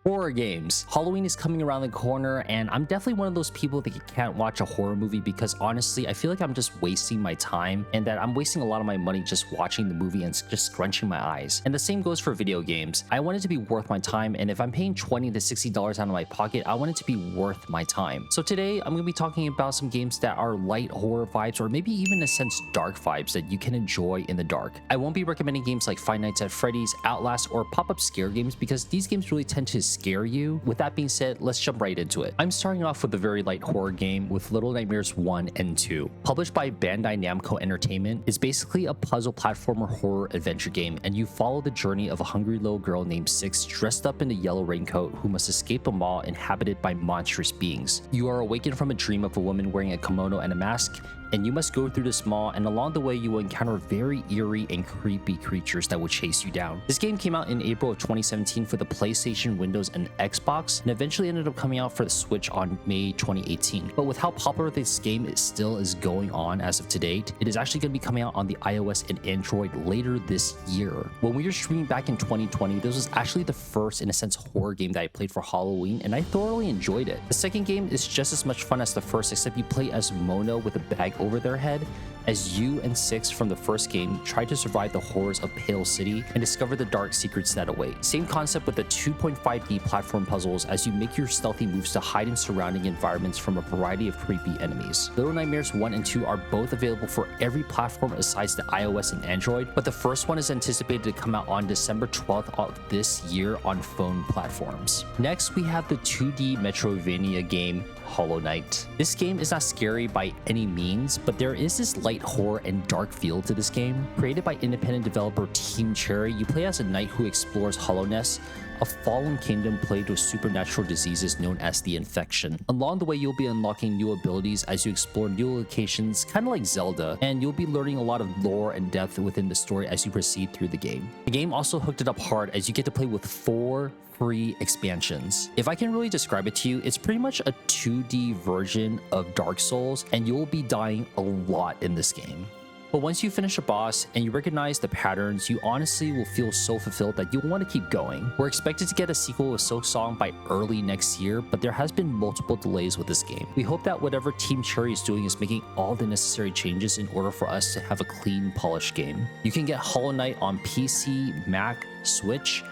Horror games. Halloween is coming around the corner, and I'm definitely one of those people that can't watch a horror movie because honestly, I feel like I'm just wasting my time and that I'm wasting a lot of my money just watching the movie and just scrunching my eyes. And the same goes for video games. I want it to be worth my time, and if I'm paying $20 to $60 out of my pocket, I want it to be worth my time. So today, I'm going to be talking about some games that are light horror vibes or maybe even in a sense dark vibes that you can enjoy in the dark. I won't be recommending games like Five Nights at Freddy's, Outlast, or pop-up scare games because these games really tend to scare you. With that being said, let's jump right into it. I'm starting off with a very light horror game with Little Nightmares 1 and 2. Published by Bandai Namco Entertainment, it's basically a puzzle platformer horror adventure game, and you follow the journey of a hungry little girl named Six dressed up in a yellow raincoat who must escape a mall inhabited by monstrous beings. You are awakened from a dream of a woman wearing a kimono and a mask, and you must go through this mall, and along the way you will encounter very eerie and creepy creatures that will chase you down. This game came out in April of 2017 for the PlayStation, Windows, and Xbox, and eventually ended up coming out for the Switch on May 2018. But with how popular this game still is going on as of today, it is actually going to be coming out on the iOS and Android later this year. When we were streaming back in 2020, this was actually the first, in a sense, horror game that I played for Halloween, and I thoroughly enjoyed it. The second game is just as much fun as the first, except you play as Mono with a bag over their head, as you and Six from the first game try to survive the horrors of Pale City and discover the dark secrets that await. Same concept with the 2.5D platform puzzles as you make your stealthy moves to hide in surrounding environments from a variety of creepy enemies. Little Nightmares 1 and 2 are both available for every platform besides the iOS and Android, but the first one is anticipated to come out on December 12th of this year on phone platforms. Next, we have the 2D Metroidvania game Hollow Knight. This game is not scary by any means, but there is this light horror and dark feel to this game. Created by independent developer Team Cherry, you play as a knight who explores Hollowness, a fallen kingdom plagued with supernatural diseases known as the Infection. Along the way, you'll be unlocking new abilities as you explore new locations, kind of like Zelda, and you'll be learning a lot of lore and depth within the story as you proceed through the game. The game also hooked it up hard as you get to play with 4 free expansions. If I can really describe it to you, it's pretty much a 2D version of Dark Souls, and you'll be dying a lot in this game. But once you finish a boss and you recognize the patterns, you honestly will feel so fulfilled that you'll want to keep going. We're expected to get a sequel with Silksong by early next year, but there has been multiple delays with this game. We hope that whatever Team Cherry is doing is making all the necessary changes in order for us to have a clean, polished game. You can get Hollow Knight on PC, Mac, Switch,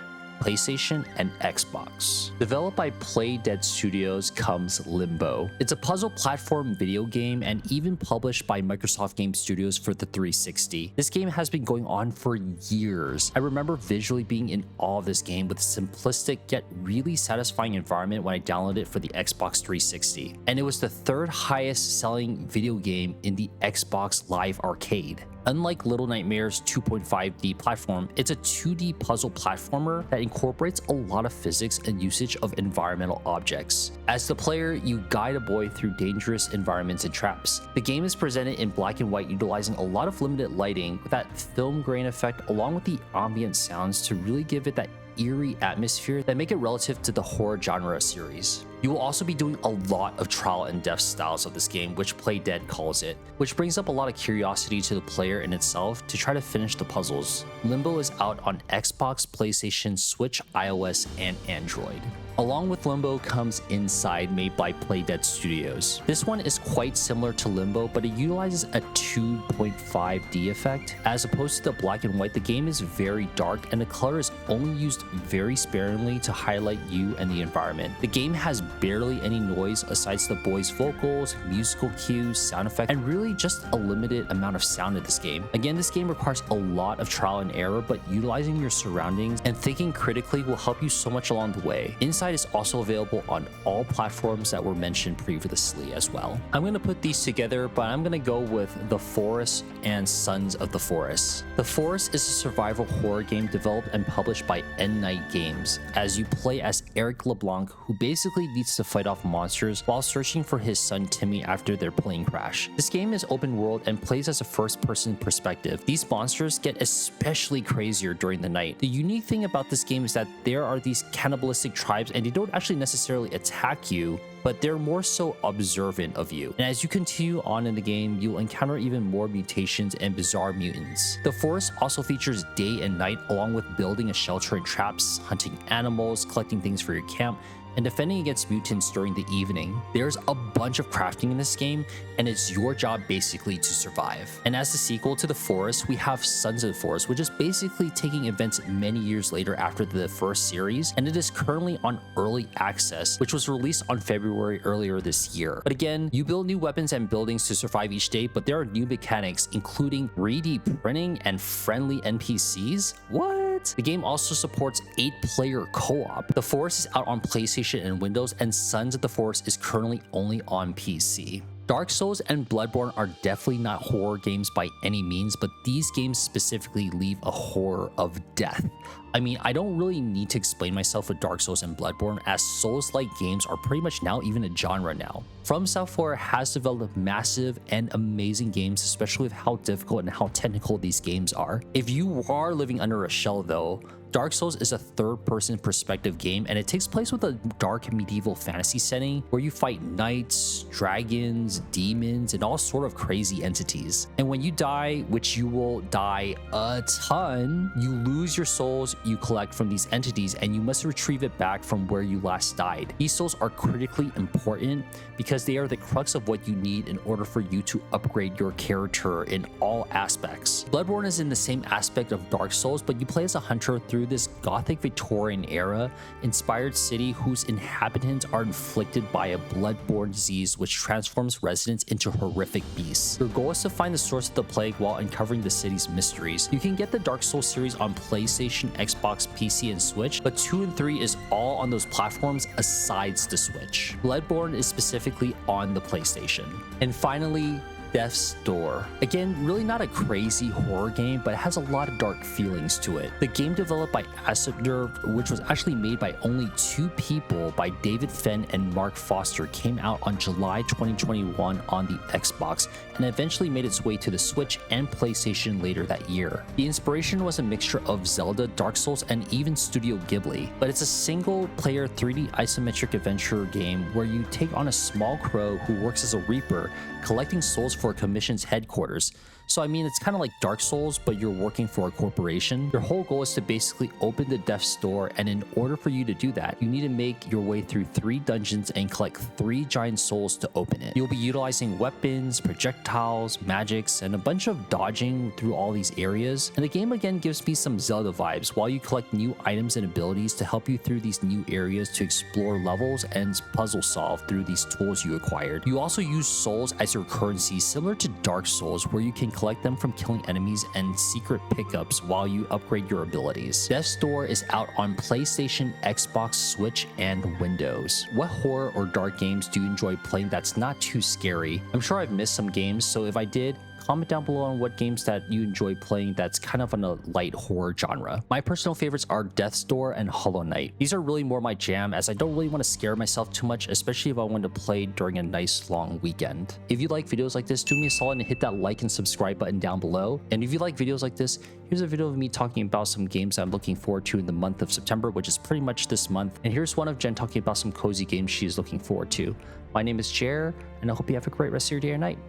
PlayStation, and Xbox. Developed by Play Dead Studios comes Limbo. It's a puzzle platform video game and even published by Microsoft Game Studios for the 360. This game has been going on for years. I remember visually being in awe of this game with a simplistic yet really satisfying environment when I downloaded it for the Xbox 360. And it was the 3rd highest selling video game in the Xbox Live Arcade. Unlike Little Nightmares 2.5D platform, it's a 2D puzzle platformer that incorporates a lot of physics and usage of environmental objects. As the player, you guide a boy through dangerous environments and traps. The game is presented in black and white, utilizing a lot of limited lighting with that film grain effect along with the ambient sounds to really give it that eerie atmosphere that make it relative to the horror genre series. You will also be doing a lot of trial and death styles of this game, which Play Dead calls it, which brings up a lot of curiosity to the player in itself to try to finish the puzzles. Limbo is out on Xbox, PlayStation, Switch, iOS, and Android. Along with Limbo comes Inside, made by Play Dead Studios. This one is quite similar to Limbo, but it utilizes a 2.5D effect. As opposed to the black and white, the game is very dark and the color is only used very sparingly to highlight you and the environment. The game has barely any noise aside the boy's vocals, musical cues, sound effects, and really just a limited amount of sound in this game. Again, this game requires a lot of trial and error, but utilizing your surroundings and thinking critically will help you so much along the way. Inside is also available on all platforms that were mentioned previously as well. I'm going to put these together, but I'm going to go with The Forest and Sons of the Forest. The Forest is a survival horror game developed and published by N Night Games, as you play as Eric LeBlanc, who basically needs to fight off monsters while searching for his son Timmy after their plane crash. This game is open world and plays as a first-person perspective. These monsters get especially crazier during the night. The unique thing about this game is that there are these cannibalistic tribes and they don't actually necessarily attack you, but they're more so observant of you. And as you continue on in the game, you'll encounter even more mutations and bizarre mutants. The forest also features day and night, along with building a shelter and traps, hunting animals, collecting things for your camp, and defending against mutants during the evening. There's a bunch of crafting in this game, and it's your job basically to survive. And as the sequel to The Forest, we have Sons of the Forest, which is basically taking events many years later after the first series, and it is currently on early access, which was released on February earlier this year. But again, you build new weapons and buildings to survive each day, but there are new mechanics, including 3D printing and friendly NPCs. What? The game also supports 8-player co-op. The Forest is out on PlayStation and Windows, and Sons of the Forest is currently only on PC. Dark Souls and Bloodborne are definitely not horror games by any means, but these games specifically leave a horror of death. I mean, I don't really need to explain myself with Dark Souls and Bloodborne, as Souls-like games are pretty much now even a genre now. From Software has developed massive and amazing games, especially with how difficult and how technical these games are. If you are living under a shell though, Dark Souls is a third-person perspective game, and it takes place with a dark medieval fantasy setting where you fight knights, dragons, demons, and all sort of crazy entities. And when you die, which you will die a ton, you lose your souls you collect from these entities, and you must retrieve it back from where you last died. These souls are critically important because they are the crux of what you need in order for you to upgrade your character in all aspects. Bloodborne is in the same aspect of Dark Souls, but you play as a hunter through this gothic Victorian era inspired city whose inhabitants are inflicted by a bloodborne disease which transforms residents into horrific beasts. Your goal is to find the source of the plague while uncovering the city's mysteries. You can get the Dark Souls series on PlayStation, Xbox, PC, and Switch, but 2 and 3 is all on those platforms asides the Switch. Bloodborne is specifically on the PlayStation. And finally, Death's Door. Again, really not a crazy horror game, but it has a lot of dark feelings to it. The game developed by Acid Nerve, which was actually made by only 2 people, by David Fenn and Mark Foster, came out on July 2021 on the Xbox, and eventually made its way to the Switch and PlayStation later that year. The inspiration was a mixture of Zelda, Dark Souls, and even Studio Ghibli, but it's a single-player 3D isometric adventure game where you take on a small crow who works as a reaper, collecting souls for a commission's headquarters. So I mean, it's kind of like Dark Souls, but you're working for a corporation. Your whole goal is to basically open the Death's Door, and in order for you to do that, you need to make your way through 3 dungeons and collect 3 giant souls to open it. You'll be utilizing weapons, projectiles, magics, and a bunch of dodging through all these areas. And the game again gives me some Zelda vibes while you collect new items and abilities to help you through these new areas to explore levels and puzzle solve through these tools you acquired. You also use souls as your currency, similar to Dark Souls, where you can collect them from killing enemies and secret pickups while you upgrade your abilities. Death's Door is out on PlayStation, Xbox, Switch, and Windows. What horror or dark games do you enjoy playing that's not too scary? I'm sure I've missed some games, so if I did, comment down below on what games that you enjoy playing that's kind of on a light horror genre. My personal favorites are Death's Door and Hollow Knight. These are really more my jam, as I don't really want to scare myself too much, especially if I want to play during a nice long weekend. If you like videos like this, do me a solid and hit that like and subscribe button down below. And if you like videos like this, here's a video of me talking about some games I'm looking forward to in the month of September, which is pretty much this month. And here's one of Jen talking about some cozy games she is looking forward to. My name is Jer, and I hope you have a great rest of your day or night.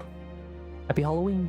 Happy Halloween!